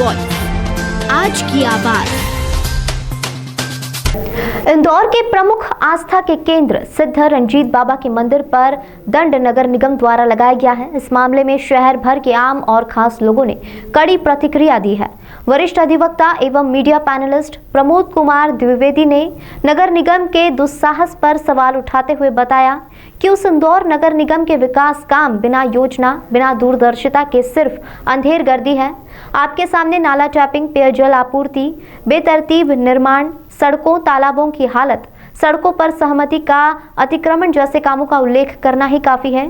Voice, आज की आवाज। इंदौर के प्रमुख आस्था के केंद्र सिद्ध रंजीत बाबा के मंदिर पर दंड नगर निगम द्वारा लगाया गया है। इस मामले में शहर भर के आम और खास लोगों ने कड़ी प्रतिक्रिया दी है। वरिष्ठ अधिवक्ता एवं मीडिया पैनलिस्ट प्रमोद कुमार द्विवेदी ने नगर निगम के दुस्साहस पर सवाल उठाते हुए बताया कि उस इंदौर नगर निगम के विकास काम बिना योजना, बिना दूरदर्शिता के सिर्फ अंधेरगर्दी है। आपके सामने नाला टैपिंग, पेयजल आपूर्ति, बेतरतीब निर्माण, सड़कों, तालाबों की हालत, सड़कों पर सहमति का अतिक्रमण जैसे कामों का उल्लेख करना ही काफी है।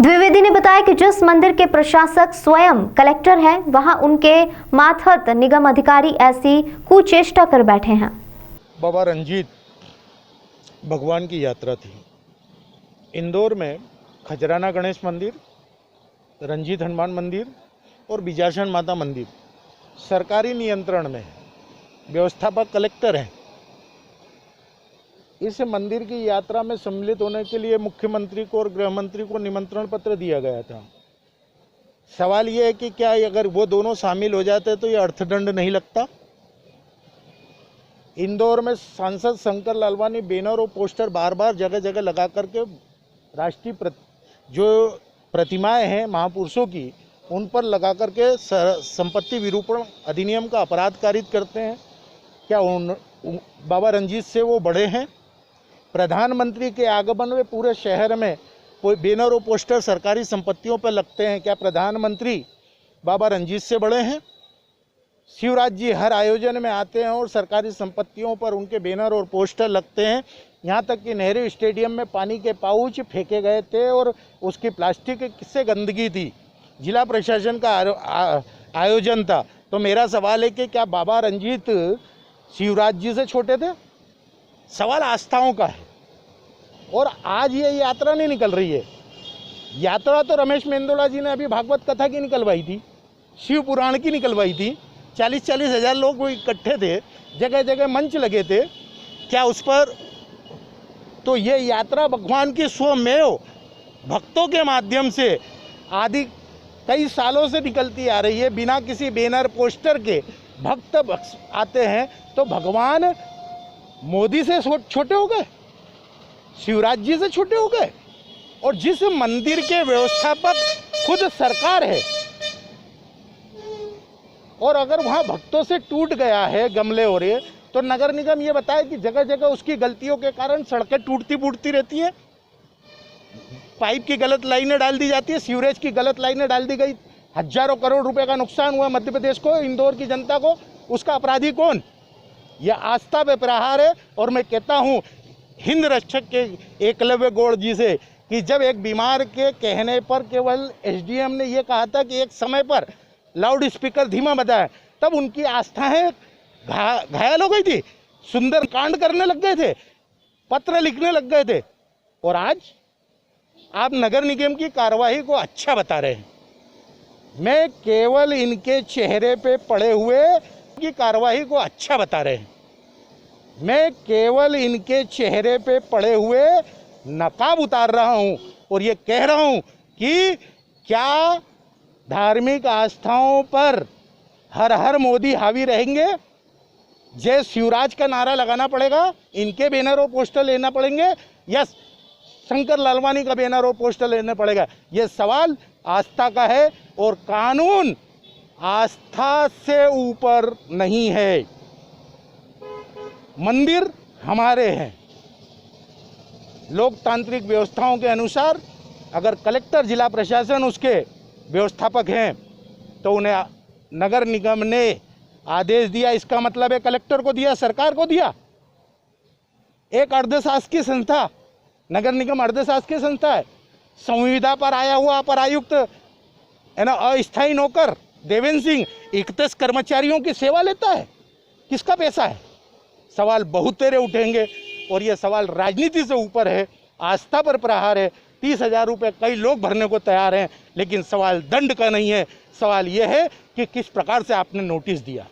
द्विवेदी ने बताया कि जिस मंदिर के प्रशासक स्वयं कलेक्टर हैं, वहां उनके मातहत निगम अधिकारी ऐसी कुचेष्टा कर बैठे हैं। बाबा रंजीत भगवान की यात्रा थी। इंदौर में खजराना गणेश मंदिर, रंजीत हनुमान मंदिर और बिजासन माता मंदिर सरकारी नियंत्रण में है। व्यवस्थापक कलेक्टर हैं। इस मंदिर की यात्रा में सम्मिलित होने के लिए मुख्यमंत्री को और गृह मंत्री को निमंत्रण पत्र दिया गया था। सवाल ये है कि क्या अगर वो दोनों शामिल हो जाते तो ये अर्थदंड नहीं लगता? इंदौर में सांसद शंकर लालवानी बैनर और पोस्टर बार बार जगह जगह लगा करके राष्ट्रीय जो प्रतिमाएं हैं महापुरुषों की, उन पर लगा करके संपत्ति विरूपण अधिनियम का अपराध कारित करते हैं। क्या बाबा रंजीत से वो बड़े हैं? प्रधानमंत्री के आगमन में पूरे शहर में कोई बैनर और पोस्टर सरकारी संपत्तियों पर लगते हैं। क्या प्रधानमंत्री बाबा रंजीत से बड़े हैं? शिवराज जी हर आयोजन में आते हैं और सरकारी संपत्तियों पर उनके बैनर और पोस्टर लगते हैं। यहाँ तक कि नेहरू स्टेडियम में पानी के पाउच फेंके गए थे और उसकी प्लास्टिक किससे गंदगी थी। जिला प्रशासन का आयोजन था। तो मेरा सवाल है कि क्या बाबा रंजीत शिवराज जी से छोटे थे? सवाल आस्थाओं का है। और आज ये यात्रा नहीं निकल रही है। यात्रा तो रमेश मेंदोला जी ने अभी भागवत कथा की निकलवाई थी, शिव पुराण की निकलवाई थी। 40-40 हज़ार लोग इकट्ठे थे, जगह जगह मंच लगे थे। क्या उस पर तो ये यात्रा भगवान की स्वमेव भक्तों के माध्यम से आदि कई सालों से निकलती आ रही है। बिना किसी बैनर पोस्टर के भक्त आते हैं। तो भगवान मोदी से छोटे हो गए, शिवराज जी से छोटे हो गए? और जिस मंदिर के व्यवस्थापक खुद सरकार है, और अगर वहां भक्तों से टूट गया है, गमले हो रहे, तो नगर निगम ये बताए कि जगह जगह उसकी गलतियों के कारण सड़कें टूटती फूटती रहती हैं। पाइप की गलत लाइनें डाल दी जाती है, सीवरेज की गलत लाइनें डाल दी गई। हजारों करोड़ रुपए का नुकसान हुआ मध्य प्रदेश को, इंदौर की जनता को। उसका अपराधी कौन? यह आस्था पे प्रहार है। और मैं कहता हूं हिंद रक्षक के एकलव्य गौड़ जी से कि जब एक बीमार के कहने पर केवल एसडीएम ने यह कहा था कि एक समय पर लाउड स्पीकर धीमा बजाए, तब उनकी आस्थाएं घायल हो गई थी। सुंदर कांड करने लग गए थे, पत्र लिखने लग गए थे। और आज आप नगर निगम की कार्रवाई को अच्छा बता रहे हैं। मैं केवल इनके चेहरे पे पड़े हुए की कार्रवाई को अच्छा बता रहे हैं। मैं केवल इनके चेहरे पे पड़े हुए नकाब उतार रहा हूं और ये कह रहा हूं कि क्या धार्मिक आस्थाओं पर हर हर मोदी हावी रहेंगे? जय शिवराज का नारा लगाना पड़ेगा, इनके बैनर और पोस्टर लेना पड़ेंगे, या शंकर लालवानी का बैनर और पोस्टर लेना पड़ेगा? यह सवाल आस्था का है और कानून आस्था से ऊपर नहीं है। मंदिर हमारे हैं। लोकतांत्रिक व्यवस्थाओं के अनुसार अगर कलेक्टर, जिला प्रशासन उसके व्यवस्थापक हैं, तो उन्हें नगर निगम ने आदेश दिया। इसका मतलब है कलेक्टर को दिया, सरकार को दिया। एक अर्धशासकीय संस्था, नगर निगम अर्धशासकीय संस्था है। संविदा पर आया हुआ अपर आयुक्त है ना, अस्थायी नौकर देवेंद्र सिंह 31 कर्मचारियों की सेवा लेता है। किसका पैसा है? सवाल बहुत तेरे उठेंगे। और ये सवाल राजनीति से ऊपर है, आस्था पर प्रहार है। 30,000 रुपये कई लोग भरने को तैयार हैं, लेकिन सवाल दंड का नहीं है। सवाल यह है कि किस प्रकार से आपने नोटिस दिया।